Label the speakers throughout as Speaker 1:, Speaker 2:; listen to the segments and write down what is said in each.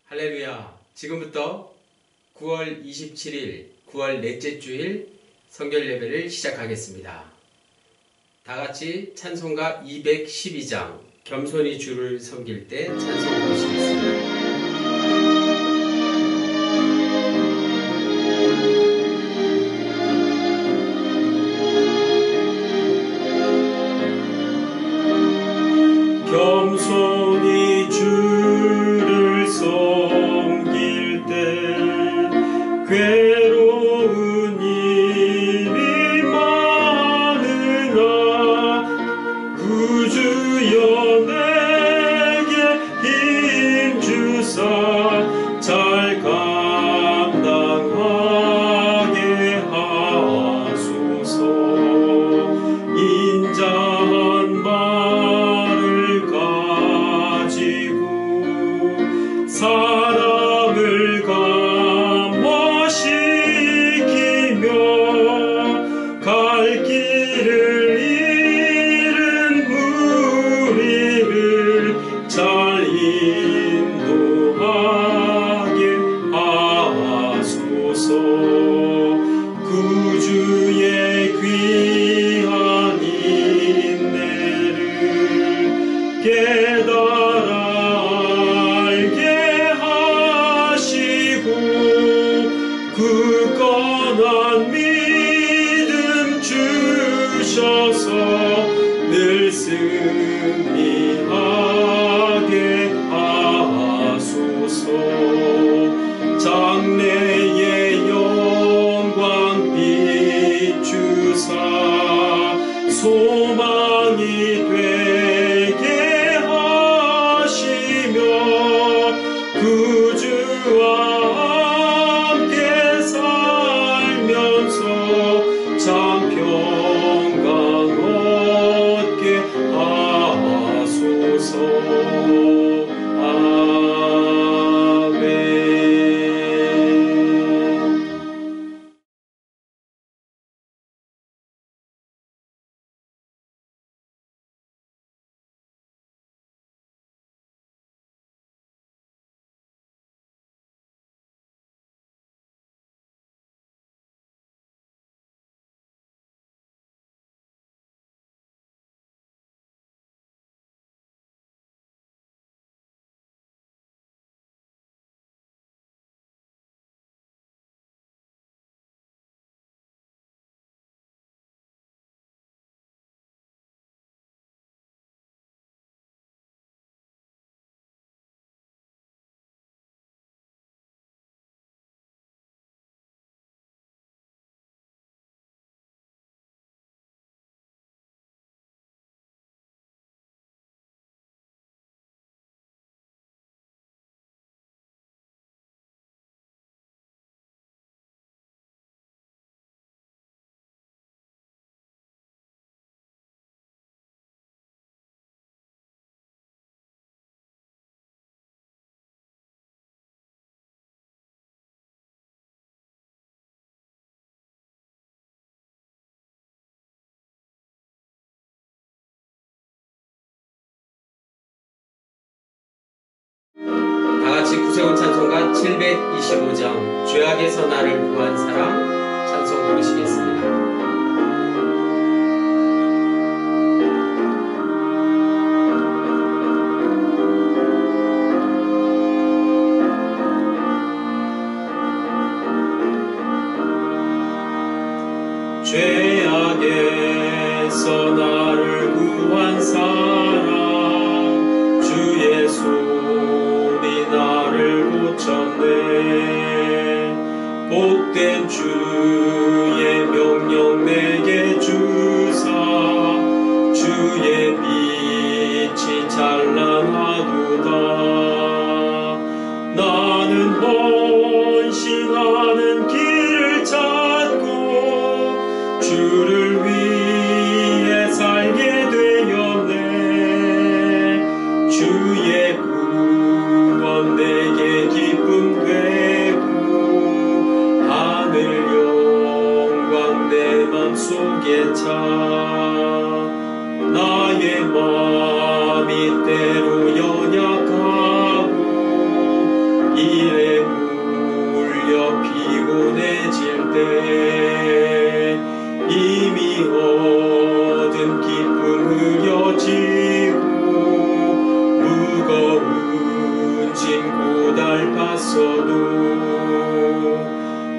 Speaker 1: 할렐루야. 지금부터 9월 27일, 9월 넷째 주일 성결 예배를 시작하겠습니다. 다 같이 찬송가 212장 겸손히 주를 섬길 때 찬송 부르시겠습니다.
Speaker 2: 겸손히 주를 섬길 때 괴로운 일이 많으나 구주여 내게 힘 주사 잘 감당하게 하소서. 인자한 사람을 감화시키며 갈 길을 잃은 무리를 잘 인도하게 하소서. 구주의 귀한 인내를 깨달아 굳건한 믿음 주셔서 늘 승리하게 하소서. 장래의 영광 비추사 소망이 되게 하시며 구주와 참 평강 얻게 하소서. 아멘.
Speaker 1: 다같이 구세군 찬송가 725장 죄악에서 나를 구한 사랑 찬송 부르시겠습니다.
Speaker 2: 죄악에서 나를 구한 사랑 주 예수 나를 고쳤네. 복된 주의 명령 내게 주사 주의 빛이 찬란하도다. 나는 헌신하는 길을 찾고 주를 위해 살게 되었네. 주의 내게 기쁨 되고 하늘 지고 무거운 짐 고달팠어도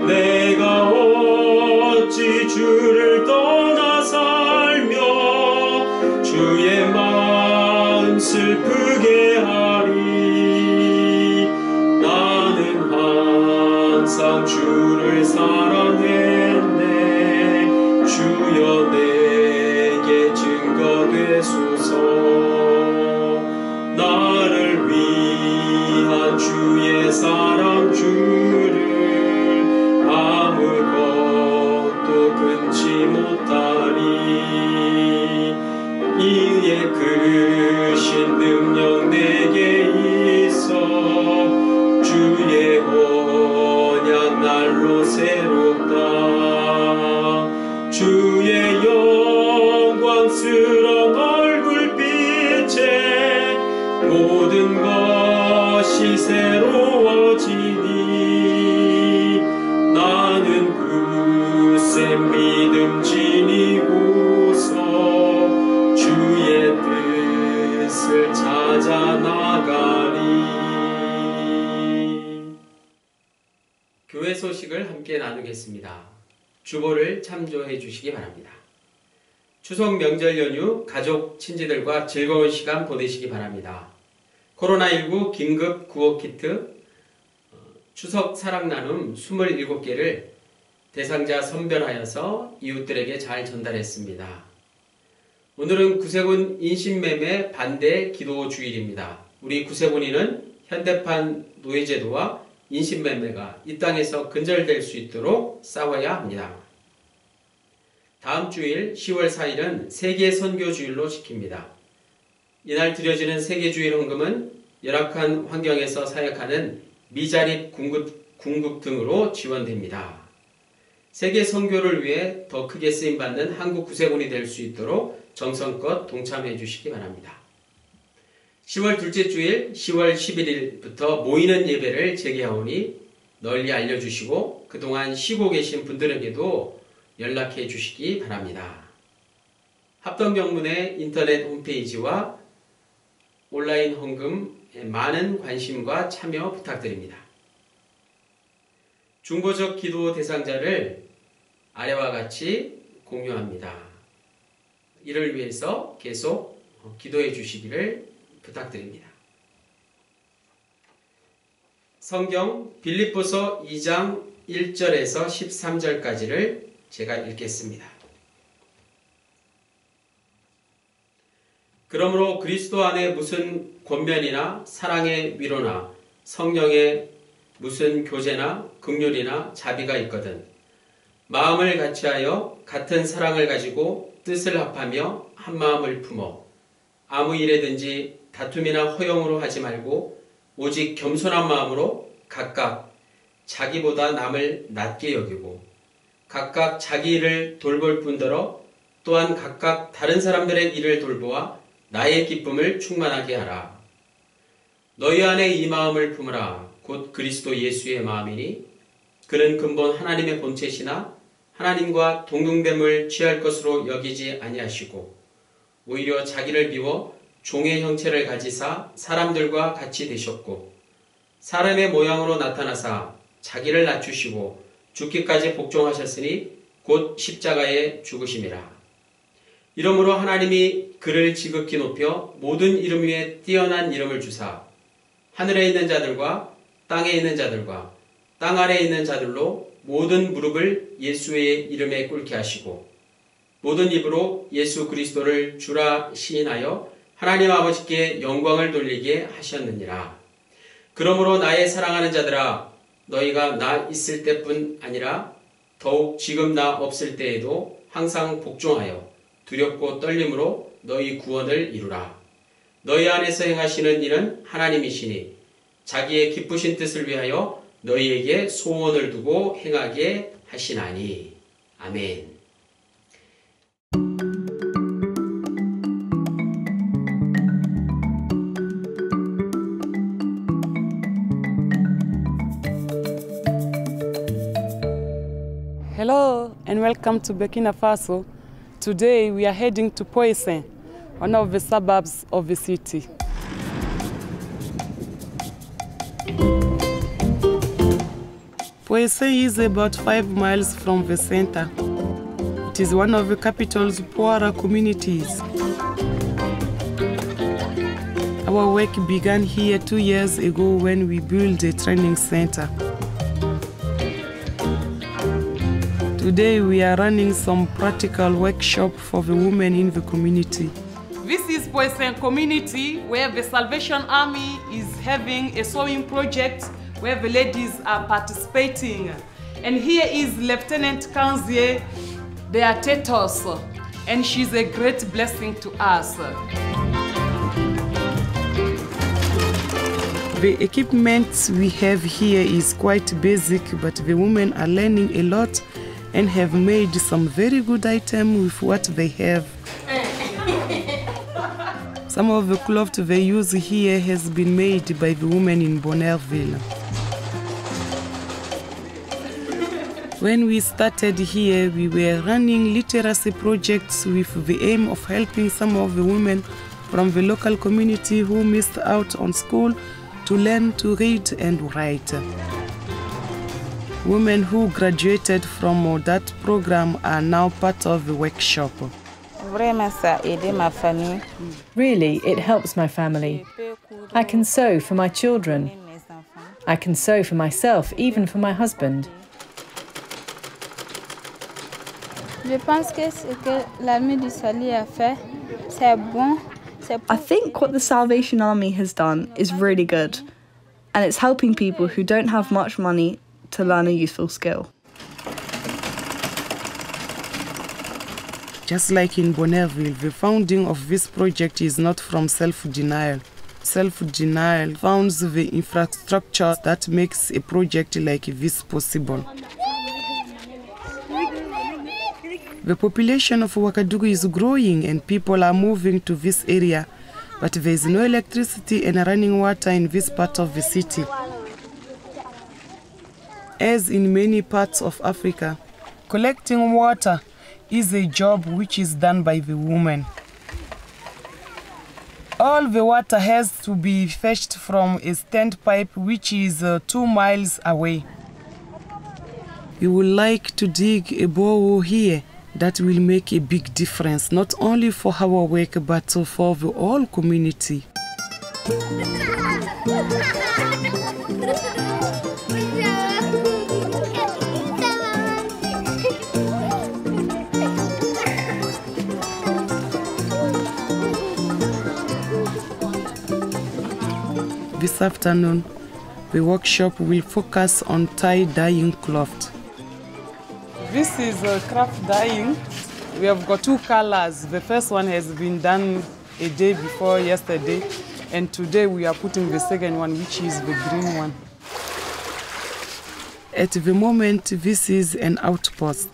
Speaker 2: 내가 어찌 주를 떠나 살며 주의 마음 슬프게 하리. 나는 항상 주를 사랑했네. 주여 내게 증거되소서. 나를 위한 주의 사랑 주를 아무것도 금치 못하리. 이에 크신 능력 내게 있어 주의 언약 날로 새롭다. 주의 영광스러운 얼굴빛에 모든 것이 새로워지니 나는 굳세 믿음 지니고서 주의 뜻을 찾아 나가리.
Speaker 1: 교회 소식을 함께 나누겠습니다. 주보를 참조해 주시기 바랍니다. 추석 명절 연휴 가족, 친지들과 즐거운 시간 보내시기 바랍니다. 코로나19 긴급 구호 키트 추석 사랑 나눔 27개를 대상자 선별하여서 이웃들에게 잘 전달했습니다. 오늘은 구세군 인신매매 반대 기도 주일입니다. 우리 구세군인은 현대판 노예제도와 인신매매가 이 땅에서 근절될 수 있도록 싸워야 합니다. 다음 주일 10월 4일은 세계 선교주일로 지킵니다. 이날 드려지는 세계주일 헌금은 열악한 환경에서 사역하는 미자립 궁극 등으로 지원됩니다. 세계 선교를 위해 더 크게 쓰임받는 한국 구세군이 될 수 있도록 정성껏 동참해 주시기 바랍니다. 10월 둘째 주일 10월 11일부터 모이는 예배를 재개하오니 널리 알려주시고 그동안 쉬고 계신 분들에게도 연락해 주시기 바랍니다. 합동경문의 인터넷 홈페이지와 온라인 헌금에 많은 관심과 참여 부탁드립니다. 중보적 기도 대상자를 아래와 같이 공유합니다. 이를 위해서 계속 기도해 주시기를 부탁드립니다. 성경 빌립보서 2장 1절에서 13절까지를 제가 읽겠습니다. 그러므로 그리스도 안에 무슨 권면이나 사랑의 위로나 성령의 무슨 교제나 긍휼이나 자비가 있거든 마음을 같이하여 같은 사랑을 가지고 뜻을 합하며 한 마음을 품어 아무 일에든지 다툼이나 허용으로 하지 말고 오직 겸손한 마음으로 각각 자기보다 남을 낮게 여기고 각각 자기 일을 돌볼 뿐더러 또한 각각 다른 사람들의 일을 돌보아 나의 기쁨을 충만하게 하라. 너희 안에 이 마음을 품으라. 곧 그리스도 예수의 마음이니 그는 근본 하나님의 본체시나 하나님과 동등됨을 취할 것으로 여기지 아니하시고 오히려 자기를 비워 종의 형체를 가지사 사람들과 같이 되셨고 사람의 모양으로 나타나사 자기를 낮추시고 죽기까지 복종하셨으니 곧 십자가에 죽으심이라. 이러므로 하나님이 그를 지극히 높여 모든 이름 위에 뛰어난 이름을 주사 하늘에 있는 자들과 땅에 있는 자들과 땅 아래에 있는 자들로 모든 무릎을 예수의 이름에 꿇게 하시고 모든 입으로 예수 그리스도를 주라 시인하여 하나님 아버지께 영광을 돌리게 하셨느니라. 그러므로 나의 사랑하는 자들아 너희가 나 있을 때뿐 아니라 더욱 지금 나 없을 때에도 항상 복종하여 두렵고 떨림으로 너희 구원을 이루라. 너희 안에서 행하시는 일은 하나님이시니 자기의 기쁘신 뜻을 위하여 너희에게 소원을 두고 행하게 하시나니. 아멘.
Speaker 3: Hello and welcome to Burkina Faso. Today we are heading to Poissy, one of the suburbs of the city. Poissy is about 5 miles from the center. It is one of the capital's poorer communities. Our work began here 2 years ago when we built a training center. Today we are running some practical workshop for the women in the community. This is Poissy community where the Salvation Army is having a sewing project where the ladies are participating. And here is Lieutenant Kanzie Beatetos, and she's a great blessing to us. The equipment we have here is quite basic, but the women are learning a lot and have made some very good items with what they have. Some of the cloth they use here has been made by the women in Bonneville. When we started here, we were running literacy projects with the aim of helping some of the women from the local community who missed out on school to learn to read and write. Women who graduated from that program are now part of the workshop.
Speaker 4: Really, it helps my family. I can sew for my children. I can sew for myself, even for my husband.
Speaker 5: Je pense que ce que l'armée du salut a fait, c'est bon.
Speaker 6: I think what the Salvation Army has done is really good, and it's helping people who don't have much money to learn a useful skill.
Speaker 3: Just like in Bonneville, the founding of this project is not from self-denial. Self-denial founds the infrastructure that makes a project like this possible. The population of Ouagadougou is growing and people are moving to this area, but there is no electricity and running water in this part of the city. As in many parts of Africa, collecting water is a job which is done by the women. All the water has to be fetched from a standpipe which is 2 miles away. We would like to dig a borehole here. That will make a big difference, not only for our work, but for the whole community. This afternoon, the workshop will focus on tie-dyeing cloth. This is craft dyeing. We have got 2 colors. The first one has been done a day before yesterday, and today we are putting the second one, which is the green one. At the moment, this is an outpost.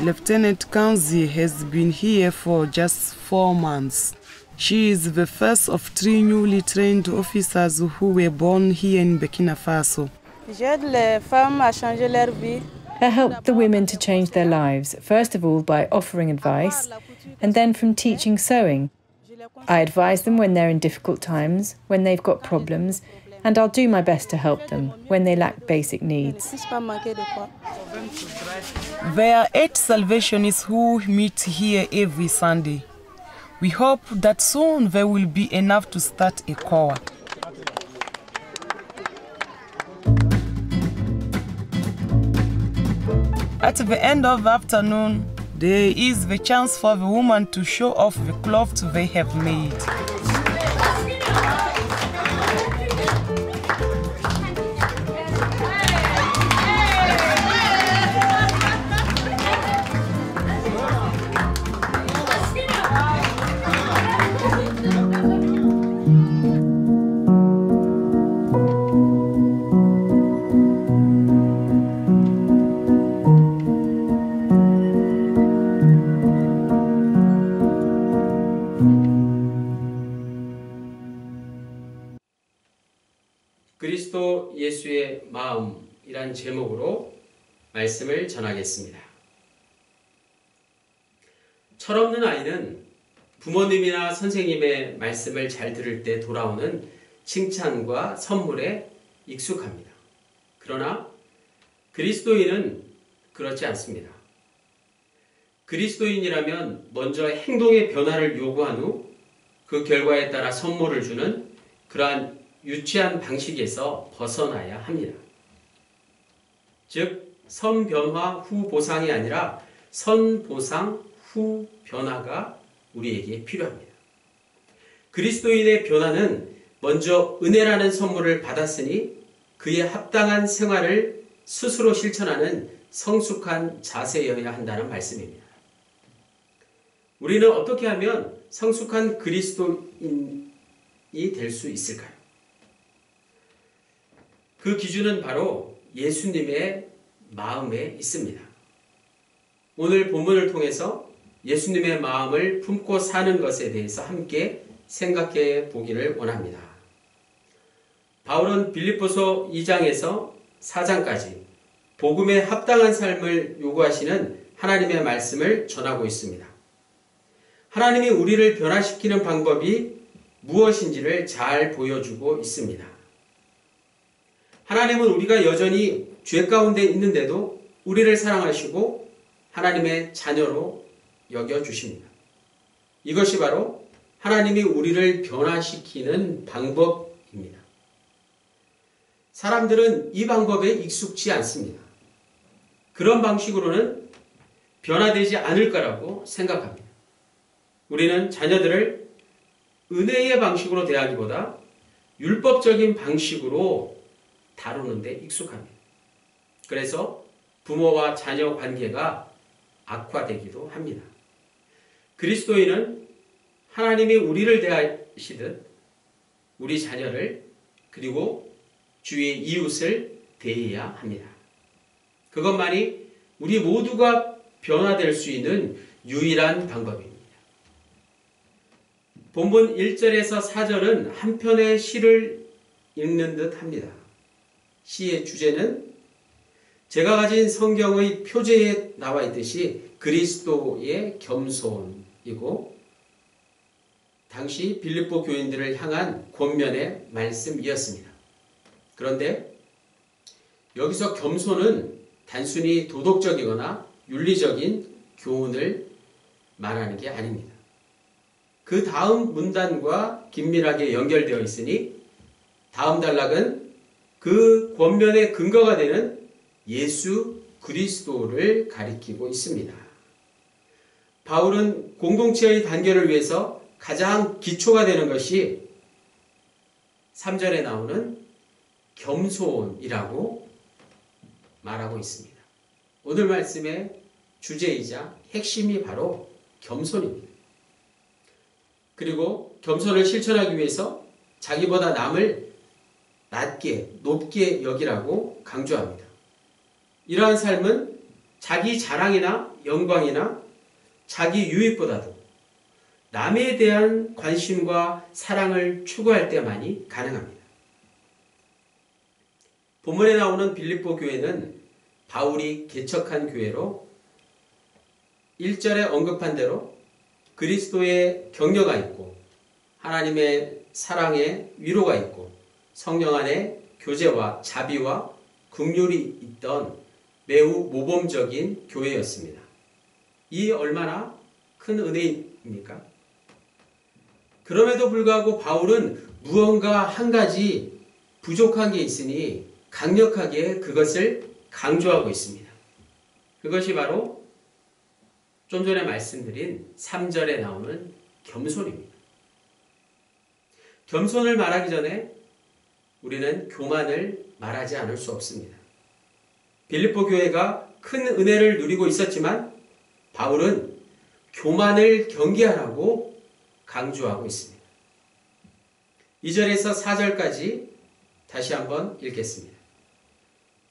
Speaker 3: Lieutenant Kanzi has been here for just 4 months. She is the first of 3 newly trained officers who were born here in Burkina Faso.
Speaker 5: J'aide les femmes à changer leur vie.
Speaker 4: I help the women to change their lives, first of all by offering advice, and then from teaching sewing. I advise them when they're in difficult times, when they've got problems, and I'll do my best to help them when they lack basic needs.
Speaker 3: There are 8 Salvationists who meet here every Sunday. We hope that soon there will be enough to start a choir. At the end of the afternoon, there is the chance for the women to show off the clothes they have made.
Speaker 1: 그리스도 예수의 마음이란 제목으로 말씀을 전하겠습니다. 철없는 아이는 부모님이나 선생님의 말씀을 잘 들을 때 돌아오는 칭찬과 선물에 익숙합니다. 그러나 그리스도인은 그렇지 않습니다. 그리스도인이라면 먼저 행동의 변화를 요구한 후 그 결과에 따라 선물을 주는 그러한 유치한 방식에서 벗어나야 합니다. 즉, 선변화 후 보상이 아니라 선보상 후 변화가 우리에게 필요합니다. 그리스도인의 변화는 먼저 은혜라는 선물을 받았으니 그에 합당한 생활을 스스로 실천하는 성숙한 자세여야 한다는 말씀입니다. 우리는 어떻게 하면 성숙한 그리스도인이 될 수 있을까요? 그 기준은 바로 예수님의 마음에 있습니다. 오늘 본문을 통해서 예수님의 마음을 품고 사는 것에 대해서 함께 생각해 보기를 원합니다. 바울은 빌립보서 2장에서 4장까지 복음에 합당한 삶을 요구하시는 하나님의 말씀을 전하고 있습니다. 하나님이 우리를 변화시키는 방법이 무엇인지를 잘 보여주고 있습니다. 하나님은 우리가 여전히 죄 가운데 있는데도 우리를 사랑하시고 하나님의 자녀로 여겨주십니다. 이것이 바로 하나님이 우리를 변화시키는 방법입니다. 사람들은 이 방법에 익숙지 않습니다. 그런 방식으로는 변화되지 않을 거라고 생각합니다. 우리는 자녀들을 은혜의 방식으로 대하기보다 율법적인 방식으로 다루는데 익숙합니다. 그래서 부모와 자녀 관계가 악화되기도 합니다. 그리스도인은 하나님이 우리를 대하시듯 우리 자녀를 그리고 주위의 이웃을 대해야 합니다. 그것만이 우리 모두가 변화될 수 있는 유일한 방법입니다. 본문 1절에서 4절은 한 편의 시를 읽는 듯 합니다. 시의 주제는 제가 가진 성경의 표제에 나와 있듯이 그리스도의 겸손이고 당시 빌립보 교인들을 향한 권면의 말씀이었습니다. 그런데 여기서 겸손은 단순히 도덕적이거나 윤리적인 교훈을 말하는 게 아닙니다. 그 다음 문단과 긴밀하게 연결되어 있으니 다음 단락은 그 권면의 근거가 되는 예수 그리스도를 가리키고 있습니다. 바울은 공동체의 단결을 위해서 가장 기초가 되는 것이 3절에 나오는 겸손이라고 말하고 있습니다. 오늘 말씀의 주제이자 핵심이 바로 겸손입니다. 그리고 겸손을 실천하기 위해서 자기보다 남을 낮게, 높게 여기라고 강조합니다. 이러한 삶은 자기 자랑이나 영광이나 자기 유익보다도 남에 대한 관심과 사랑을 추구할 때만이 가능합니다. 본문에 나오는 빌립보 교회는 바울이 개척한 교회로 1절에 언급한 대로 그리스도의 격려가 있고 하나님의 사랑의 위로가 있고 성령 안에 교제와 자비와 긍휼이 있던 매우 모범적인 교회였습니다. 이 얼마나 큰 은혜입니까? 그럼에도 불구하고 바울은 무언가 한 가지 부족한 게 있으니 강력하게 그것을 강조하고 있습니다. 그것이 바로 좀 전에 말씀드린 3절에 나오는 겸손입니다. 겸손을 말하기 전에 우리는 교만을 말하지 않을 수 없습니다. 빌립보 교회가 큰 은혜를 누리고 있었지만 바울은 교만을 경계하라고 강조하고 있습니다. 2절에서 4절까지 다시 한번 읽겠습니다.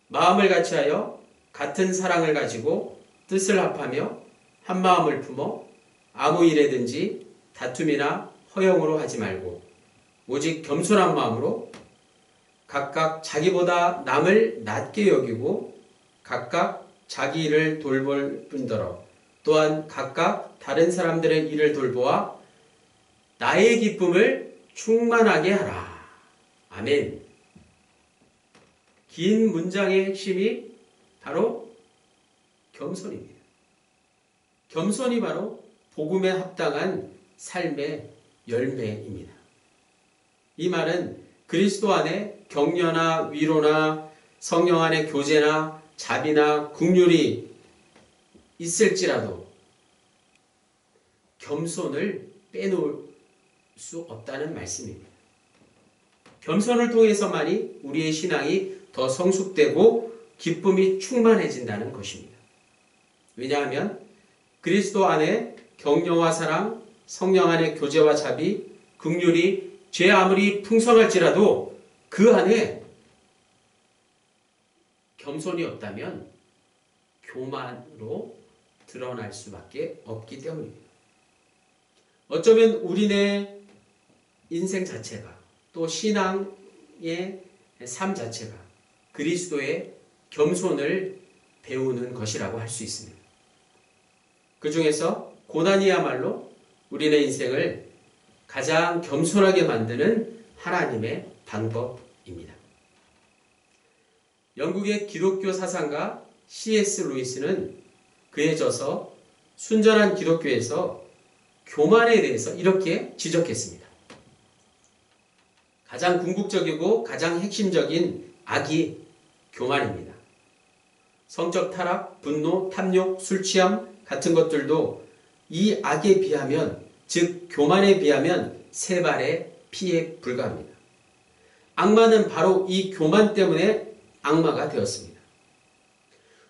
Speaker 1: 마음을 같이하여 같은 사랑을 가지고 뜻을 합하며 한 마음을 품어 아무 일에든지 다툼이나 허영으로 하지 말고 오직 겸손한 마음으로 각각 자기보다 남을 낮게 여기고 각각 자기 일을 돌볼 뿐더러 또한 각각 다른 사람들의 일을 돌보아 나의 기쁨을 충만하게 하라. 아멘. 긴 문장의 핵심이 바로 겸손입니다. 겸손이 바로 복음에 합당한 삶의 열매입니다. 이 말은 그리스도 안에 격려나 위로나 성령 안에 교제나 자비나 긍휼이 있을지라도 겸손을 빼놓을 수 없다는 말씀입니다. 겸손을 통해서만이 우리의 신앙이 더 성숙되고 기쁨이 충만해진다는 것입니다. 왜냐하면 그리스도 안에 격려와 사랑, 성령 안에 교제와 자비, 긍휼이 죄 아무리 풍성할지라도 그 안에 겸손이 없다면 교만으로 드러날 수밖에 없기 때문입니다. 어쩌면 우리네 인생 자체가 또 신앙의 삶 자체가 그리스도의 겸손을 배우는 것이라고 할 수 있습니다. 그 중에서 고난이야말로 우리네 인생을 가장 겸손하게 만드는 하나님의 방법입니다. 영국의 기독교 사상가 C.S. 루이스는 그의 저서 순전한 기독교에서 교만에 대해서 이렇게 지적했습니다. 가장 궁극적이고 가장 핵심적인 악이 교만입니다. 성적 타락, 분노, 탐욕, 술 취함 같은 것들도 이 악에 비하면, 즉 교만에 비하면 세 발의 피에 불과합니다. 악마는 바로 이 교만 때문에 악마가 되었습니다.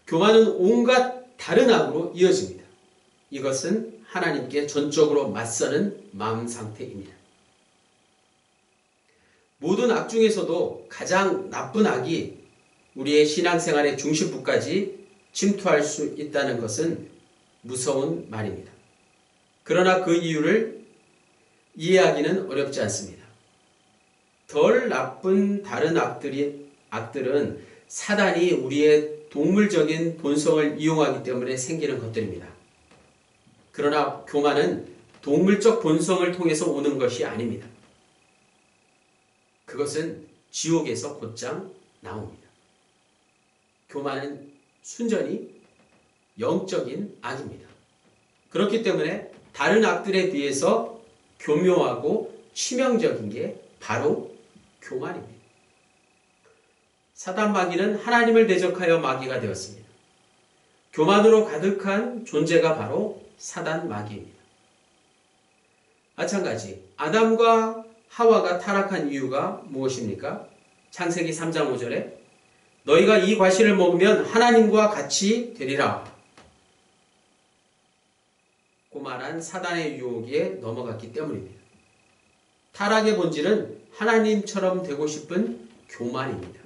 Speaker 1: 교만은 온갖 다른 악으로 이어집니다. 이것은 하나님께 전적으로 맞서는 마음 상태입니다. 모든 악 중에서도 가장 나쁜 악이 우리의 신앙생활의 중심부까지 침투할 수 있다는 것은 무서운 말입니다. 그러나 그 이유를 이해하기는 어렵지 않습니다. 덜 나쁜 다른 악들은 사단이 우리의 동물적인 본성을 이용하기 때문에 생기는 것들입니다. 그러나 교만은 동물적 본성을 통해서 오는 것이 아닙니다. 그것은 지옥에서 곧장 나옵니다. 교만은 순전히 영적인 악입니다. 그렇기 때문에 다른 악들에 비해서 교묘하고 치명적인 게 바로 교만입니다. 사단 마귀는 하나님을 대적하여 마귀가 되었습니다. 교만으로 가득한 존재가 바로 사단 마귀입니다. 마찬가지 아담과 하와가 타락한 이유가 무엇입니까? 창세기 3장 5절에 너희가 이 과실을 먹으면 하나님과 같이 되리라 고 말한 사단의 유혹에 넘어갔기 때문입니다. 타락의 본질은 하나님처럼 되고 싶은 교만입니다.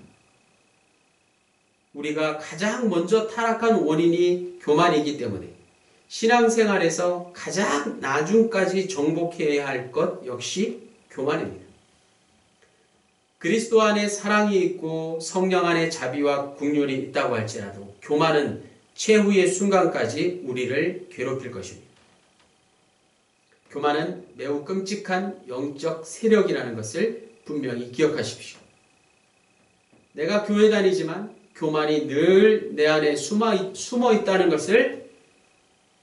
Speaker 1: 우리가 가장 먼저 타락한 원인이 교만이기 때문에 신앙생활에서 가장 나중까지 정복해야 할 것 역시 교만입니다. 그리스도 안에 사랑이 있고 성령 안에 자비와 긍휼이 있다고 할지라도 교만은 최후의 순간까지 우리를 괴롭힐 것입니다. 교만은 매우 끔찍한 영적 세력이라는 것을 분명히 기억하십시오. 내가 교회 다니지만 교만이 늘 내 안에 숨어 있다는 것을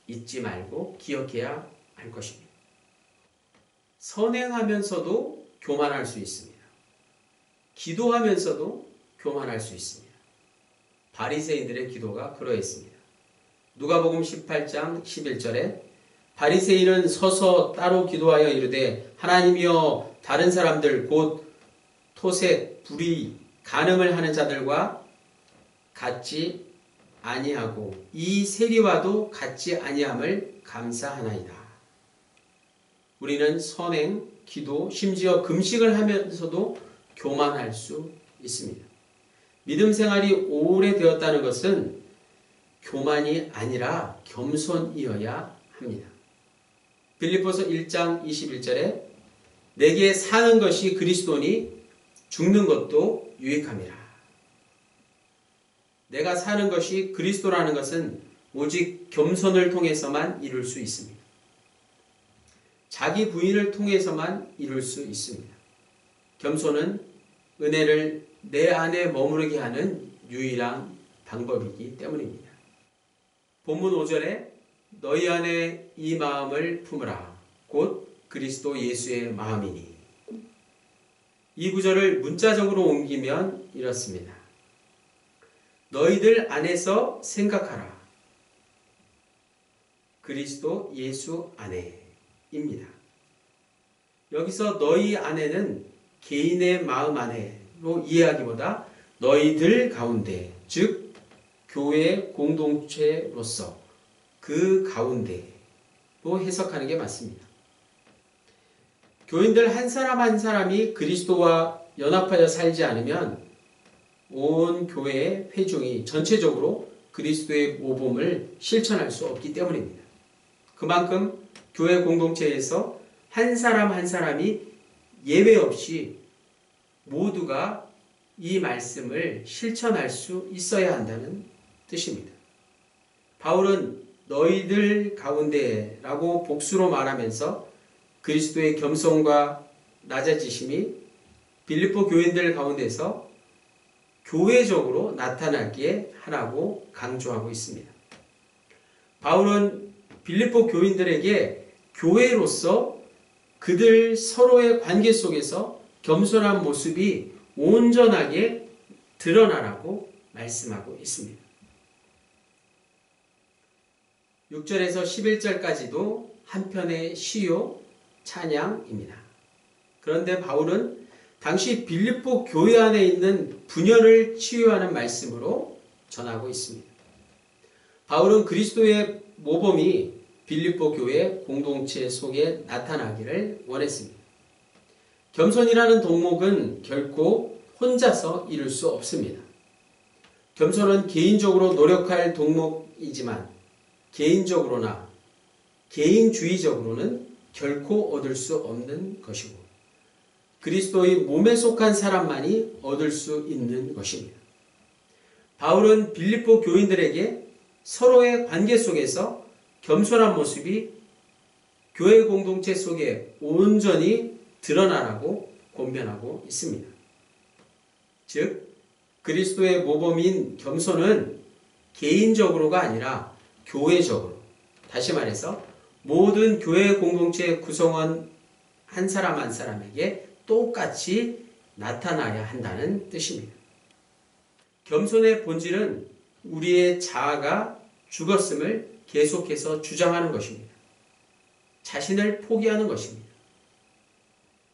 Speaker 1: 잊지 말고 기억해야 할 것입니다. 선행하면서도 교만할 수 있습니다. 기도하면서도 교만할 수 있습니다. 바리새인들의 기도가 그러했습니다. 누가복음 18장 11절에 바리새인은 서서 따로 기도하여 이르되 하나님이여 다른 사람들 곧 토색, 불의, 간음을 하는 자들과 같지 아니하고 이 세리와도 같지 아니함을 감사하나이다. 우리는 선행, 기도, 심지어 금식을 하면서도 교만할 수 있습니다. 믿음 생활이 오래되었다는 것은 교만이 아니라 겸손이어야 합니다. 빌립보서 1장 21절에 내게 사는 것이 그리스도니 죽는 것도 유익함이라. 내가 사는 것이 그리스도라는 것은 오직 겸손을 통해서만 이룰 수 있습니다. 자기 부인을 통해서만 이룰 수 있습니다. 겸손은 은혜를 내 안에 머무르게 하는 유일한 방법이기 때문입니다. 본문 5절에 너희 안에 이 마음을 품으라 곧 그리스도 예수의 마음이니, 이 구절을 문자적으로 옮기면 이렇습니다. 너희들 안에서 생각하라. 그리스도 예수 안에입니다. 여기서 너희 안에는 개인의 마음 안에로 이해하기보다 너희들 가운데, 즉 교회 공동체로서 그 가운데로 해석하는 게 맞습니다. 교인들 한 사람 한 사람이 그리스도와 연합하여 살지 않으면 온 교회의 회중이 전체적으로 그리스도의 모범을 실천할 수 없기 때문입니다. 그만큼 교회 공동체에서 한 사람 한 사람이 예외 없이 모두가 이 말씀을 실천할 수 있어야 한다는 뜻입니다. 바울은 너희들 가운데라고 복수로 말하면서 그리스도의 겸손과 낮아지심이 빌립보 교인들 가운데서 교회적으로 나타나기에 하라고 강조하고 있습니다. 바울은 빌립보 교인들에게 교회로서 그들 서로의 관계 속에서 겸손한 모습이 온전하게 드러나라고 말씀하고 있습니다. 6절에서 11절까지도 한편의 시요 찬양입니다. 그런데 바울은 당시 빌립보 교회 안에 있는 분열을 치유하는 말씀으로 전하고 있습니다. 바울은 그리스도의 모범이 빌립보 교회 공동체 속에 나타나기를 원했습니다. 겸손이라는 동목은 결코 혼자서 이룰 수 없습니다. 겸손은 개인적으로 노력할 동목이지만 개인적으로나 개인주의적으로는 결코 얻을 수 없는 것이고 그리스도의 몸에 속한 사람만이 얻을 수 있는 것입니다. 바울은 빌립보 교인들에게 서로의 관계 속에서 겸손한 모습이 교회 공동체 속에 온전히 드러나라고 권면하고 있습니다. 즉, 그리스도의 모범인 겸손은 개인적으로가 아니라 교회적으로, 다시 말해서 모든 교회 공동체 구성원 한 사람 한 사람에게 똑같이 나타나야 한다는 뜻입니다. 겸손의 본질은 우리의 자아가 죽었음을 계속해서 주장하는 것입니다. 자신을 포기하는 것입니다.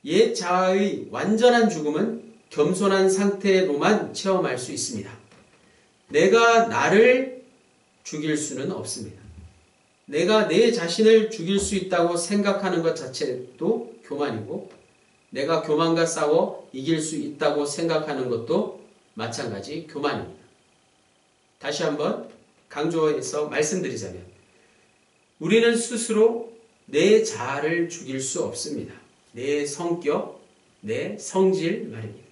Speaker 1: 옛 자아의 완전한 죽음은 겸손한 상태로만 체험할 수 있습니다. 내가 나를 죽일 수는 없습니다. 내가 내 자신을 죽일 수 있다고 생각하는 것 자체도 교만이고 내가 교만과 싸워 이길 수 있다고 생각하는 것도 마찬가지 교만입니다. 다시 한번 강조해서 말씀드리자면 우리는 스스로 내 자아를 죽일 수 없습니다. 내 성격, 내 성질 말입니다.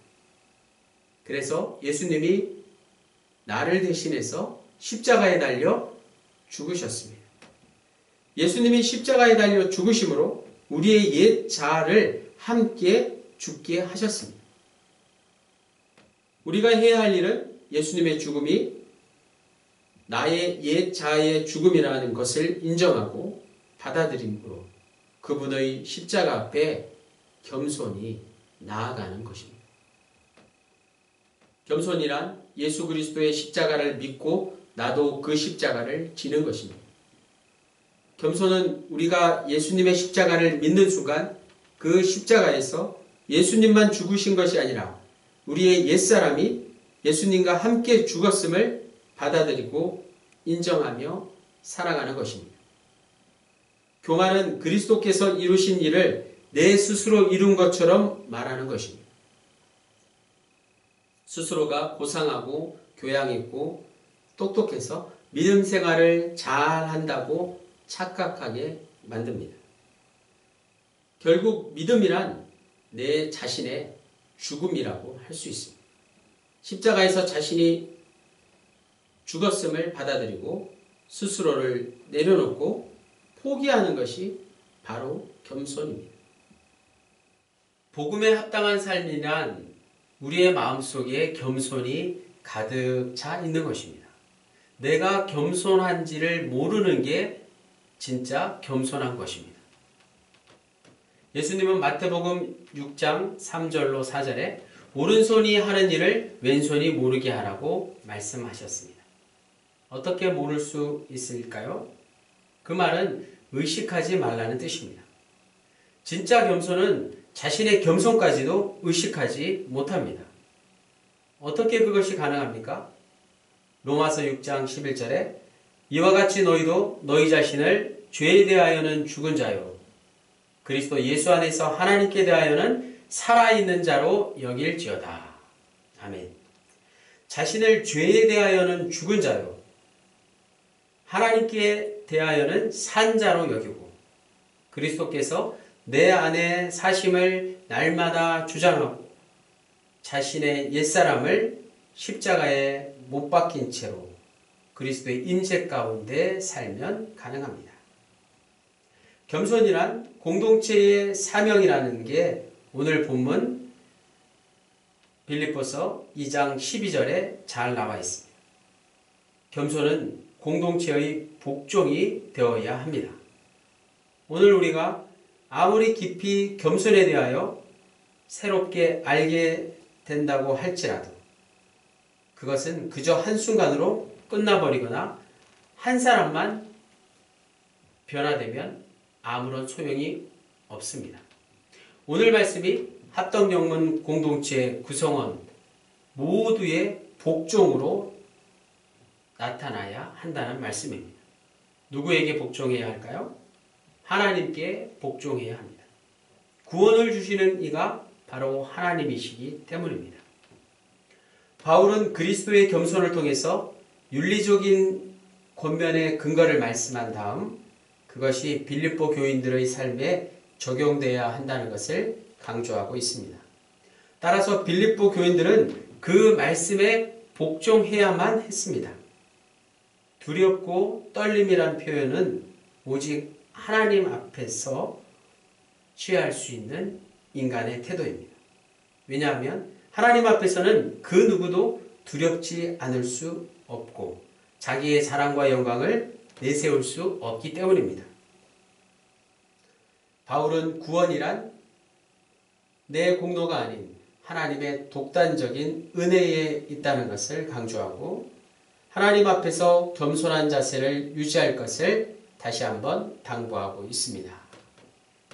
Speaker 1: 그래서 예수님이 나를 대신해서 십자가에 달려 죽으셨습니다. 예수님이 십자가에 달려 죽으심으로 우리의 옛 자아를 함께 죽게 하셨습니다. 우리가 해야 할 일은 예수님의 죽음이 나의 옛 자아의 죽음이라는 것을 인정하고 받아들임으로 그분의 십자가 앞에 겸손히 나아가는 것입니다. 겸손이란 예수 그리스도의 십자가를 믿고 나도 그 십자가를 지는 것입니다. 겸손은 우리가 예수님의 십자가를 믿는 순간 그 십자가에서 예수님만 죽으신 것이 아니라 우리의 옛사람이 예수님과 함께 죽었음을 받아들이고 인정하며 살아가는 것입니다. 교만은 그리스도께서 이루신 일을 내 스스로 이룬 것처럼 말하는 것입니다. 스스로가 고상하고 교양 있고 똑똑해서 믿음 생활을 잘 한다고 착각하게 만듭니다. 결국 믿음이란 내 자신의 죽음이라고 할 수 있습니다. 십자가에서 자신이 죽었음을 받아들이고 스스로를 내려놓고 포기하는 것이 바로 겸손입니다. 복음에 합당한 삶이란 우리의 마음속에 겸손이 가득 차 있는 것입니다. 내가 겸손한지를 모르는 게 진짜 겸손한 것입니다. 예수님은 마태복음 6장 3절로 4절에 오른손이 하는 일을 왼손이 모르게 하라고 말씀하셨습니다. 어떻게 모를 수 있을까요? 그 말은 의식하지 말라는 뜻입니다. 진짜 겸손은 자신의 겸손까지도 의식하지 못합니다. 어떻게 그것이 가능합니까? 로마서 6장 11절에 이와 같이 너희도 너희 자신을 죄에 대하여는 죽은 자요 그리스도 예수 안에서 하나님께 대하여는 살아있는 자로 여길지어다. 아멘. 자신을 죄에 대하여는 죽은 자요 하나님께 대하여는 산 자로 여기고 그리스도께서 내 안에 사심을 날마다 주장하고 자신의 옛사람을 십자가에 못 박힌 채로 그리스도의 임재 가운데 살면 가능합니다. 겸손이란 공동체의 사명이라는 게 오늘 본문 빌립보서 2장 12절에 잘 나와 있습니다. 겸손은 공동체의 복종이 되어야 합니다. 오늘 우리가 아무리 깊이 겸손에 대하여 새롭게 알게 된다고 할지라도 그것은 그저 한순간으로 끝나버리거나 한 사람만 변화되면 아무런 소용이 없습니다. 오늘 말씀이 합덕영문 공동체 구성원 모두의 복종으로 나타나야 한다는 말씀입니다. 누구에게 복종해야 할까요? 하나님께 복종해야 합니다. 구원을 주시는 이가 바로 하나님이시기 때문입니다. 바울은 그리스도의 겸손을 통해서 윤리적인 권면의 근거를 말씀한 다음 그것이 빌립보 교인들의 삶에 적용되어야 한다는 것을 강조하고 있습니다. 따라서 빌립보 교인들은 그 말씀에 복종해야만 했습니다. 두렵고 떨림이란 표현은 오직 하나님 앞에서 취할 수 있는 인간의 태도입니다. 왜냐하면 하나님 앞에서는 그 누구도 두렵지 않을 수 없고 자기의 자랑과 영광을 내세울 수 없기 때문입니다. 바울은 구원이란 내 공로가 아닌 하나님의 독단적인 은혜에 있다는 것을 강조하고 하나님 앞에서 겸손한 자세를 유지할 것을 다시 한번 당부하고 있습니다.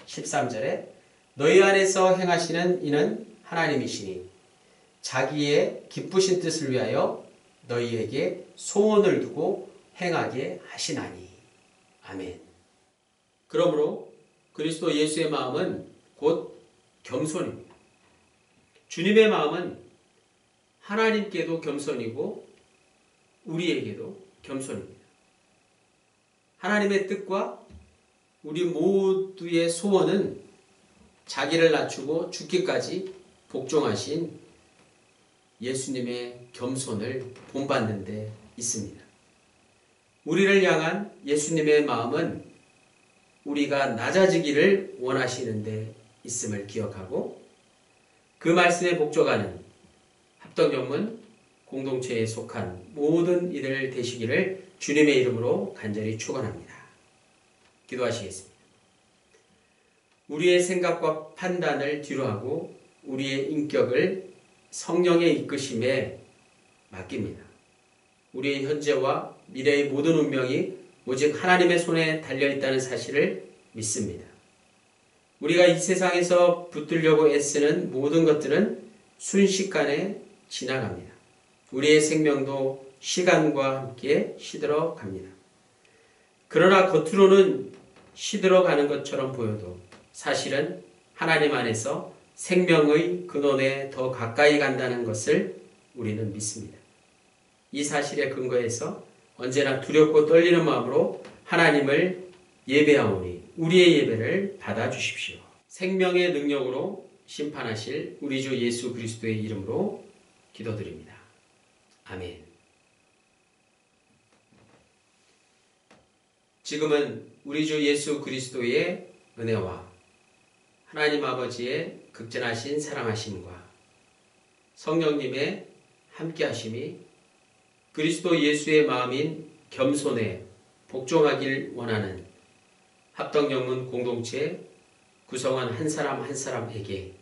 Speaker 1: 13절에 너희 안에서 행하시는 이는 하나님이시니 자기의 기쁘신 뜻을 위하여 너희에게 소원을 두고 행하게 하시나니. 아멘. 그러므로 그리스도 예수의 마음은 곧 겸손입니다. 주님의 마음은 하나님께도 겸손이고 우리에게도 겸손입니다. 하나님의 뜻과 우리 모두의 소원은 자기를 낮추고 죽기까지 복종하신 예수님의 겸손을 본받는 데 있습니다. 우리를 향한 예수님의 마음은 우리가 낮아지기를 원하시는 데 있음을 기억하고 그 말씀에 복종하는 합덕영문 공동체에 속한 모든 이들 되시기를 주님의 이름으로 간절히 축원합니다. 기도하시겠습니다. 우리의 생각과 판단을 뒤로하고 우리의 인격을 성령의 이끄심에 맡깁니다. 우리의 현재와 미래의 모든 운명이 오직 하나님의 손에 달려있다는 사실을 믿습니다. 우리가 이 세상에서 붙들려고 애쓰는 모든 것들은 순식간에 지나갑니다. 우리의 생명도 시간과 함께 시들어 갑니다. 그러나 겉으로는 시들어 가는 것처럼 보여도 사실은 하나님 안에서 생명의 근원에 더 가까이 간다는 것을 우리는 믿습니다. 이 사실에 근거해서 언제나 두렵고 떨리는 마음으로 하나님을 예배하오니 우리의 예배를 받아주십시오. 생명의 능력으로 심판하실 우리 주 예수 그리스도의 이름으로 기도드립니다. 아멘. 지금은 우리 주 예수 그리스도의 은혜와 하나님 아버지의 극진하신 사랑하심과 성령님의 함께하심이 그리스도 예수의 마음인 겸손에 복종하길 원하는 합덕영문 공동체 구성원 한 사람 한 사람에게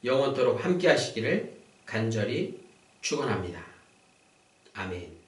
Speaker 1: 영원토록 함께하시기를 간절히 축원합니다. 아멘.